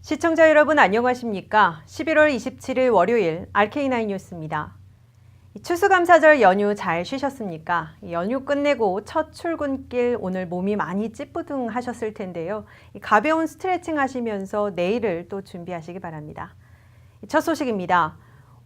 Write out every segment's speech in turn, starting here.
시청자 여러분 안녕하십니까? 11월 27일 월요일 RK9 뉴스입니다. 추수감사절 연휴 잘 쉬셨습니까? 연휴 끝내고 첫 출근길 오늘 몸이 많이 찌뿌둥하셨을 텐데요. 가벼운 스트레칭 하시면서 내일을 또 준비하시기 바랍니다. 첫 소식입니다.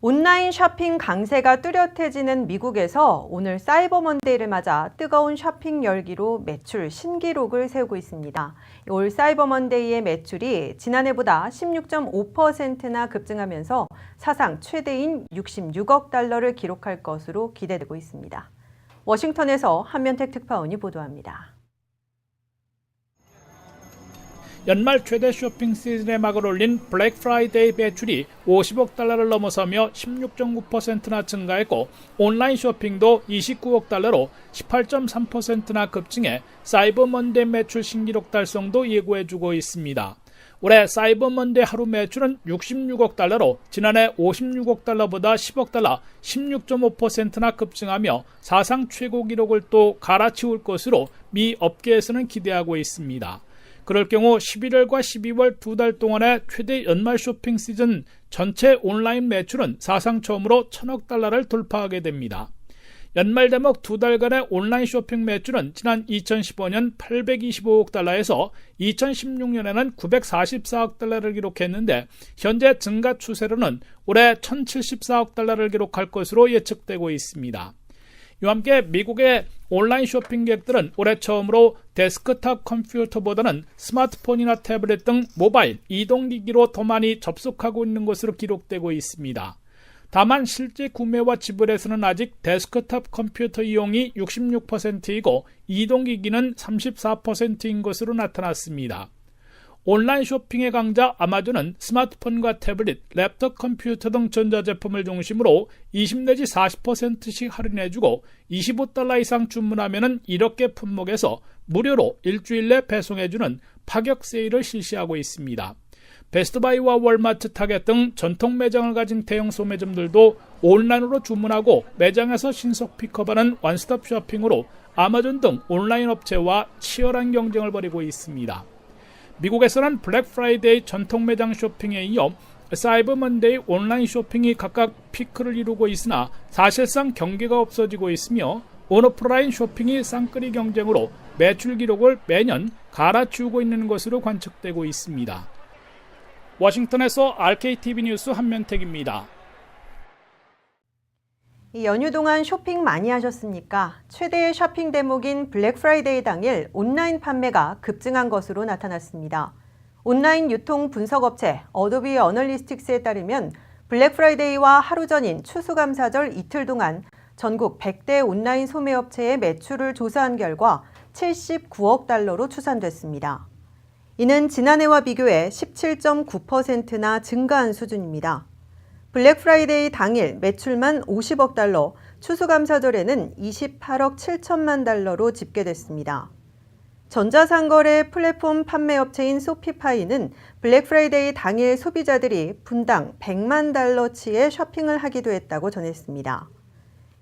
온라인 쇼핑 강세가 뚜렷해지는 미국에서 오늘 사이버 먼데이를 맞아 뜨거운 쇼핑 열기로 매출 신기록을 세우고 있습니다. 올 사이버 먼데이의 매출이 지난해보다 16.5%나 급증하면서 사상 최대인 66억 달러를 기록할 것으로 기대되고 있습니다. 워싱턴에서 한면택 특파원이 보도합니다. 연말 최대 쇼핑 시즌에 막을 올린 블랙 프라이데이 매출이 50억 달러를 넘어서며 16.9%나 증가했고 온라인 쇼핑도 29억 달러로 18.3%나 급증해 사이버 먼데이 매출 신기록 달성도 예고해주고 있습니다. 올해 사이버 먼데이 하루 매출은 66억 달러로 지난해 56억 달러보다 10억 달러, 16.5%나 급증하며 사상 최고 기록을 또 갈아치울 것으로 미 업계에서는 기대하고 있습니다. 그럴 경우 11월과 12월 두 달 동안의 최대 연말 쇼핑 시즌 전체 온라인 매출은 사상 처음으로 1,000억 달러를 돌파하게 됩니다. 연말 대목 두 달간의 온라인 쇼핑 매출은 지난 2015년 825억 달러에서 2016년에는 944억 달러를 기록했는데 현재 증가 추세로는 올해 1,074억 달러를 기록할 것으로 예측되고 있습니다. 이와 함께 미국의 온라인 쇼핑객들은 올해 처음으로 데스크탑 컴퓨터보다는 스마트폰이나 태블릿 등 모바일, 이동기기로 더 많이 접속하고 있는 것으로 기록되고 있습니다. 다만 실제 구매와 지불에서는 아직 데스크탑 컴퓨터 이용이 66%이고 이동기기는 34%인 것으로 나타났습니다. 온라인 쇼핑의 강자 아마존은 스마트폰과 태블릿, 랩톱 컴퓨터 등 전자제품을 중심으로 20 내지 40%씩 할인해주고 25달러 이상 주문하면 1억 개 품목에서 무료로 일주일 내 배송해주는 파격 세일을 실시하고 있습니다. 베스트바이와 월마트, 타겟 등 전통 매장을 가진 대형 소매점들도 온라인으로 주문하고 매장에서 신속 픽업하는 원스톱 쇼핑으로 아마존 등 온라인 업체와 치열한 경쟁을 벌이고 있습니다. 미국에서는 블랙 프라이데이 전통 매장 쇼핑에 이어 사이버 먼데이 온라인 쇼핑이 각각 피크를 이루고 있으나 사실상 경계가 없어지고 있으며 온오프라인 쇼핑이 쌍끌이 경쟁으로 매출 기록을 매년 갈아치우고 있는 것으로 관측되고 있습니다. 워싱턴에서 RKTV 뉴스 한면택입니다. 이 연휴 동안 쇼핑 많이 하셨습니까? 최대의 쇼핑 대목인 블랙 프라이데이 당일 온라인 판매가 급증한 것으로 나타났습니다. 온라인 유통 분석업체 어도비 어널리스틱스에 따르면 블랙 프라이데이와 하루 전인 추수감사절 이틀 동안 전국 100대 온라인 소매업체의 매출을 조사한 결과 79억 달러로 추산됐습니다. 이는 지난해와 비교해 17.9%나 증가한 수준입니다. 블랙 프라이데이 당일 매출만 50억 달러, 추수감사절에는 28억 7천만 달러로 집계됐습니다. 전자상거래 플랫폼 판매업체인 소피파이는 블랙 프라이데이 당일 소비자들이 분당 100만 달러치의 쇼핑을 하기도 했다고 전했습니다.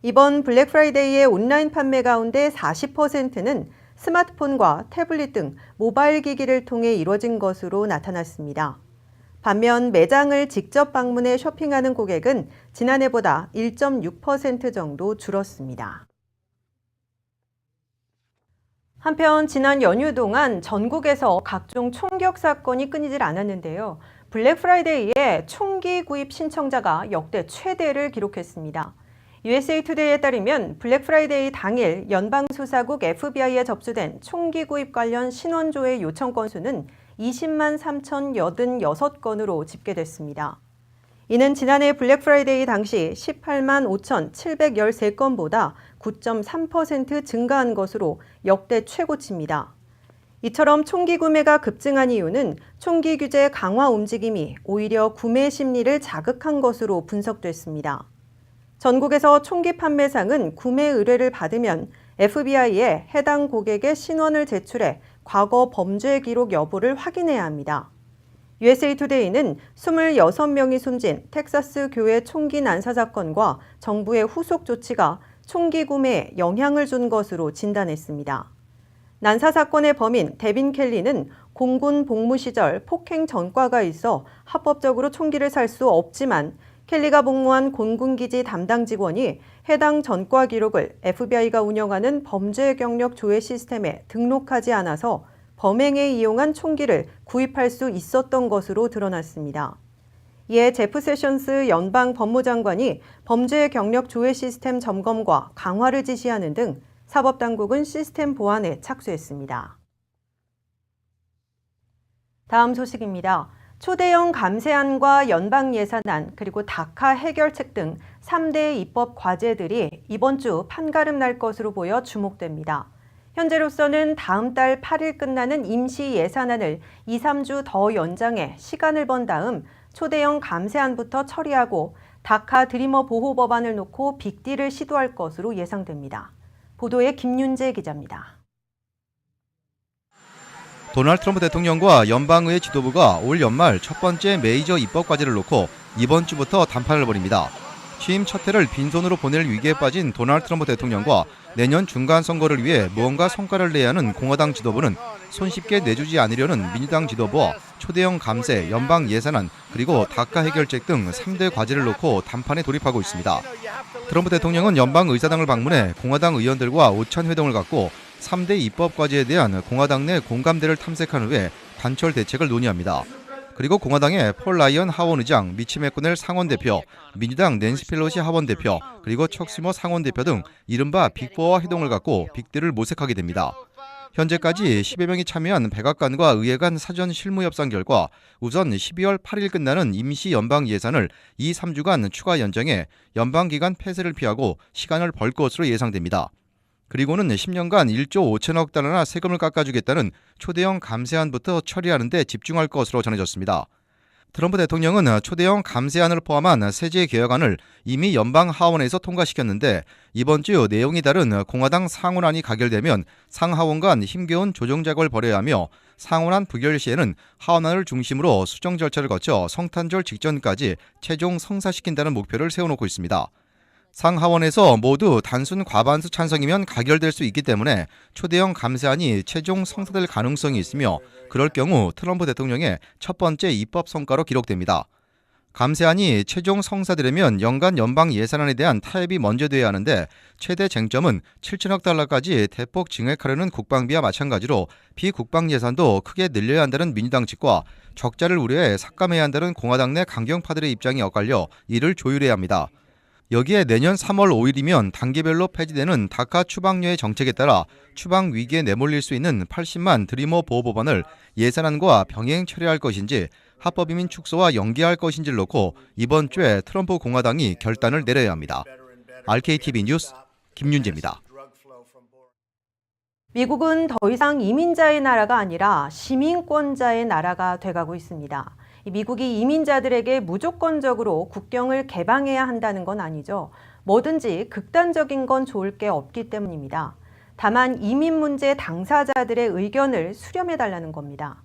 이번 블랙 프라이데이의 온라인 판매 가운데 40%는 스마트폰과 태블릿 등 모바일 기기를 통해 이루어진 것으로 나타났습니다. 반면 매장을 직접 방문해 쇼핑하는 고객은 지난해보다 1.6% 정도 줄었습니다. 한편 지난 연휴 동안 전국에서 각종 총격 사건이 끊이질 않았는데요. 블랙 프라이데이에 총기 구입 신청자가 역대 최대를 기록했습니다. USA 투데이에 따르면 블랙 프라이데이 당일 연방수사국 FBI에 접수된 총기 구입 관련 신원조회 요청 건수는 20만 3,086건으로 집계됐습니다. 이는 지난해 블랙 프라이데이 당시 18만 5,713건보다 9.3% 증가한 것으로 역대 최고치입니다. 이처럼 총기 구매가 급증한 이유는 총기 규제 강화 움직임이 오히려 구매 심리를 자극한 것으로 분석됐습니다. 전국에서 총기 판매상은 구매 의뢰를 받으면 FBI에 해당 고객의 신원을 제출해 과거 범죄 기록 여부를 확인해야 합니다. USA 투데이는 26명이 숨진 텍사스 교회 총기 난사 사건과 정부의 후속 조치가 총기 구매에 영향을 준 것으로 진단했습니다. 난사 사건의 범인 데빈 켈리는 공군 복무 시절 폭행 전과가 있어 합법적으로 총기를 살 수 없지만 켈리가 복무한 공군기지 담당 직원이 해당 전과 기록을 FBI가 운영하는 범죄 경력 조회 시스템에 등록하지 않아서 범행에 이용한 총기를 구입할 수 있었던 것으로 드러났습니다. 이에 제프 세션스 연방 법무장관이 범죄 경력 조회 시스템 점검과 강화를 지시하는 등 사법당국은 시스템 보완에 착수했습니다. 다음 소식입니다. 초대형 감세안과 연방 예산안 그리고 다카 해결책 등 3대 입법 과제들이 이번 주 판가름 날 것으로 보여 주목됩니다. 현재로서는 다음 달 8일 끝나는 임시 예산안을 2, 3주 더 연장해 시간을 번 다음 초대형 감세안부터 처리하고 다카 드리머 보호 법안을 놓고 빅딜을 시도할 것으로 예상됩니다. 보도에 김윤재 기자입니다. 도널드 트럼프 대통령과 연방의회 지도부가 올 연말 첫 번째 메이저 입법 과제를 놓고 이번 주부터 담판을 벌입니다. 취임 첫 해를 빈손으로 보낼 위기에 빠진 도널드 트럼프 대통령과 내년 중간 선거를 위해 무언가 성과를 내야 하는 공화당 지도부는 손쉽게 내주지 않으려는 민주당 지도부와 초대형 감세, 연방 예산안, 그리고 다카 해결책 등 3대 과제를 놓고 담판에 돌입하고 있습니다. 트럼프 대통령은 연방 의사당을 방문해 공화당 의원들과 오찬 회동을 갖고 3대 입법 과제에 대한 공화당 내 공감대를 탐색한 후에 단철 대책을 논의합니다. 그리고 공화당의 폴 라이언 하원 의장, 미치 맥코넬 상원 대표, 민주당 낸시 펠로시 하원 대표, 그리고 척 슈머 상원 대표 등 이른바 빅4와 회동을 갖고 빅딜을 모색하게 됩니다. 현재까지 10여 명이 참여한 백악관과 의회 간 사전 실무 협상 결과 우선 12월 8일 끝나는 임시 연방 예산을 2, 3주간 추가 연장해 연방 기간 폐쇄를 피하고 시간을 벌 것으로 예상됩니다. 그리고는 10년간 1조 5천억 달러나 세금을 깎아주겠다는 초대형 감세안부터 처리하는 데 집중할 것으로 전해졌습니다. 트럼프 대통령은 초대형 감세안을 포함한 세제 개혁안을 이미 연방 하원에서 통과시켰는데 이번 주 내용이 다른 공화당 상원안이 가결되면 상하원 간 힘겨운 조정 작업을 벌여야 하며 상원안 부결 시에는 하원안을 중심으로 수정 절차를 거쳐 성탄절 직전까지 최종 성사시킨다는 목표를 세워놓고 있습니다. 상하원에서 모두 단순 과반수 찬성이면 가결될 수 있기 때문에 초대형 감세안이 최종 성사될 가능성이 있으며 그럴 경우 트럼프 대통령의 첫 번째 입법 성과로 기록됩니다. 감세안이 최종 성사되려면 연간 연방 예산안에 대한 타협이 먼저 돼야 하는데 최대 쟁점은 7천억 달러까지 대폭 증액하려는 국방비와 마찬가지로 비국방 예산도 크게 늘려야 한다는 민주당 측과 적자를 우려해 삭감해야 한다는 공화당 내 강경파들의 입장이 엇갈려 이를 조율해야 합니다. 여기에 내년 3월 5일이면 단계별로 폐지되는 다카 추방료의 정책에 따라 추방 위기에 내몰릴 수 있는 80만 드리머 보호 법안을 예산안과 병행 처리할 것인지 합법이민 축소와 연계할 것인지를 놓고 이번 주에 트럼프 공화당이 결단을 내려야 합니다. RKTV 뉴스 김윤재입니다. 미국은 더 이상 이민자의 나라가 아니라 시민권자의 나라가 돼가고 있습니다. 미국이 이민자들에게 무조건적으로 국경을 개방해야 한다는 건 아니죠. 뭐든지 극단적인 건 좋을 게 없기 때문입니다. 다만 이민 문제 당사자들의 의견을 수렴해달라는 겁니다.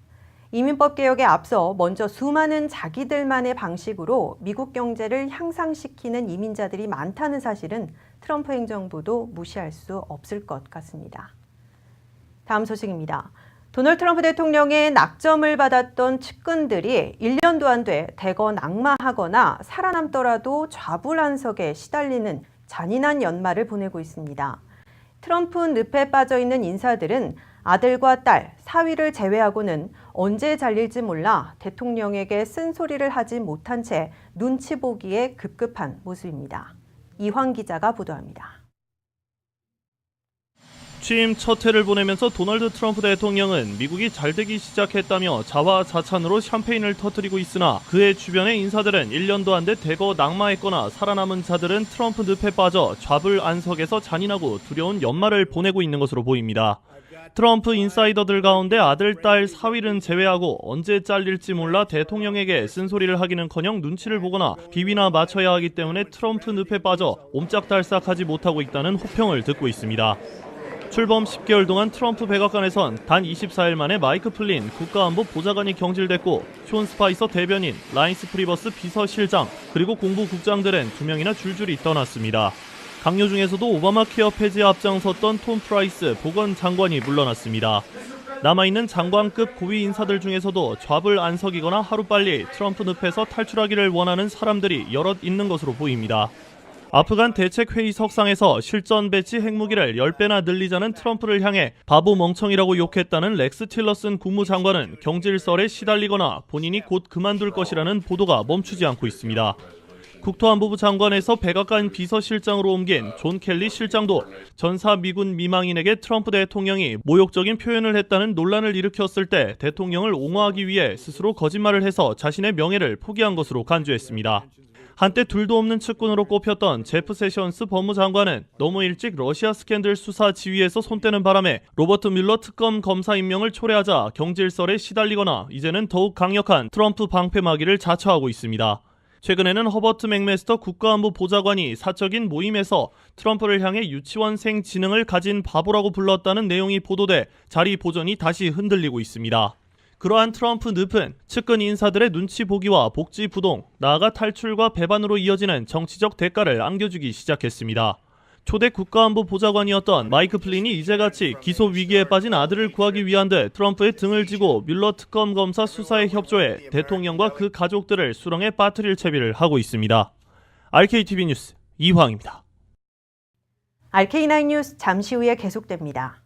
이민법 개혁에 앞서 먼저 수많은 자기들만의 방식으로 미국 경제를 향상시키는 이민자들이 많다는 사실은 트럼프 행정부도 무시할 수 없을 것 같습니다. 다음 소식입니다. 도널드 트럼프 대통령의 낙점을 받았던 측근들이 1년도 안 돼 대거 낙마하거나 살아남더라도 좌불안석에 시달리는 잔인한 연말을 보내고 있습니다. 트럼프 늪에 빠져있는 인사들은 아들과 딸, 사위를 제외하고는 언제 잘릴지 몰라 대통령에게 쓴소리를 하지 못한 채 눈치 보기에 급급한 모습입니다. 이황 기자가 보도합니다. 취임 첫 해를 보내면서 도널드 트럼프 대통령은 미국이 잘되기 시작했다며 자화자찬으로 샴페인을 터뜨리고 있으나 그의 주변의 인사들은 1년도 안 돼 대거 낙마했거나 살아남은 자들은 트럼프 늪에 빠져 좌불안석에서 잔인하고 두려운 연말을 보내고 있는 것으로 보입니다. 트럼프 인사이더들 가운데 아들, 딸, 사위를 제외하고 언제 잘릴지 몰라 대통령에게 쓴소리를 하기는커녕 눈치를 보거나 비위나 맞춰야 하기 때문에 트럼프 늪에 빠져 옴짝달싹하지 못하고 있다는 호평을 듣고 있습니다. 출범 10개월 동안 트럼프 백악관에선 단 24일 만에 마이크 플린 국가안보 보좌관이 경질됐고 숀 스파이서 대변인, 라인스 프리버스 비서실장, 그리고 공보국장들은 2명이나 줄줄이 떠났습니다. 당뇨 중에서도 오바마 케어 폐지에 앞장섰던 톰 프라이스 보건장관이 물러났습니다. 남아있는 장관급 고위 인사들 중에서도 좌불 안석이거나 하루빨리 트럼프 늪에서 탈출하기를 원하는 사람들이 여럿 있는 것으로 보입니다. 아프간 대책회의 석상에서 실전 배치 핵무기를 10배나 늘리자는 트럼프를 향해 바보 멍청이라고 욕했다는 렉스 틸러슨 국무장관은 경질설에 시달리거나 본인이 곧 그만둘 것이라는 보도가 멈추지 않고 있습니다. 국토안보부 장관에서 백악관 비서실장으로 옮긴 존 켈리 실장도 전사 미군 미망인에게 트럼프 대통령이 모욕적인 표현을 했다는 논란을 일으켰을 때 대통령을 옹호하기 위해 스스로 거짓말을 해서 자신의 명예를 포기한 것으로 간주했습니다. 한때 둘도 없는 측근으로 꼽혔던 제프 세션스 법무장관은 너무 일찍 러시아 스캔들 수사 지휘에서 손대는 바람에 로버트 뮬러 특검 검사 임명을 초래하자 경질설에 시달리거나 이제는 더욱 강력한 트럼프 방패막이를 자처하고 있습니다. 최근에는 허버트 맥메스터 국가안보 보좌관이 사적인 모임에서 트럼프를 향해 유치원생 지능을 가진 바보라고 불렀다는 내용이 보도돼 자리 보전이 다시 흔들리고 있습니다. 그러한 트럼프 늪은 측근 인사들의 눈치 보기와 복지 부동, 나아가 탈출과 배반으로 이어지는 정치적 대가를 안겨주기 시작했습니다. 초대 국가안보 보좌관이었던 마이크 플린이 이제같이 기소 위기에 빠진 아들을 구하기 위한 듯 트럼프의 등을 지고 뮬러 특검 검사 수사에 협조해 대통령과 그 가족들을 수렁에 빠뜨릴 채비를 하고 있습니다. RKTV 뉴스 이황입니다. RK9 뉴스 잠시 후에 계속됩니다.